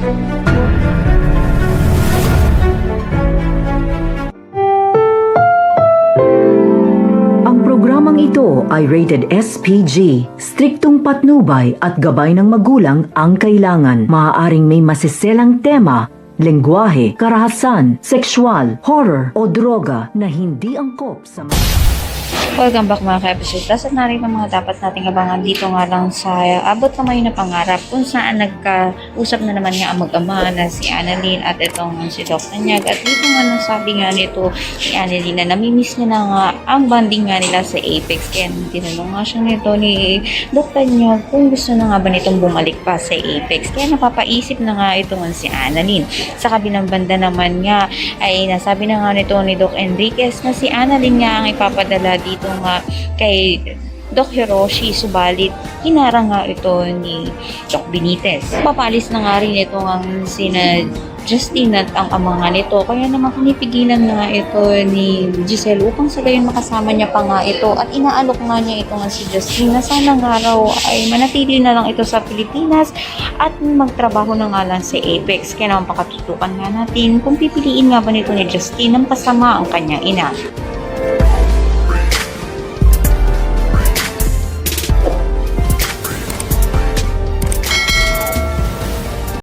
Ang programang ito ay rated SPG. Striktong patnubay at gabay ng magulang ang kailangan. Maaaring may masiselang tema, lengguwahe, karahasan, sexual, horror o droga na hindi angkop sa Welcome back mga ka-episode. At narito mga dapat nating abangan dito nga lang sa Abot Kamay na Pangarap, kung saan nagkausap na naman nga ang mag-ama na si Annalyn at itong si Doc Tanyag. At dito nga nang sabi nga nito si Annalyn na namimiss niya na nga ang bonding nga nila sa Apex. Kaya tinanong nga siya nito ni Doc Tanyag kung gusto na nga ba nitong bumalik pa sa Apex. Kaya napapaisip na nga ito nga si Annalyn. Sa kabilang banda naman nga ay nasabi na nga nito ni Doc Enriquez na si Annalyn nga ang ipapadala dito nga kay Doc Hiroshi, subalit hinarang nga ito ni Doc Benitez. Papalis na nga rin ito ang sina Justin at ang ama nga nito, kaya naman pinipigilan na nga ito ni Giselle upang sa gayon makasama niya pa nga ito, at inaalok nga niya ito nga si Justin na sana nga raw ay manatili na lang ito sa Pilipinas at magtrabaho na nga lang sa Apex. Kaya naman pakatutukan nga natin kung pipiliin nga ba nito ni Justin ng pasama ang kanyang ina.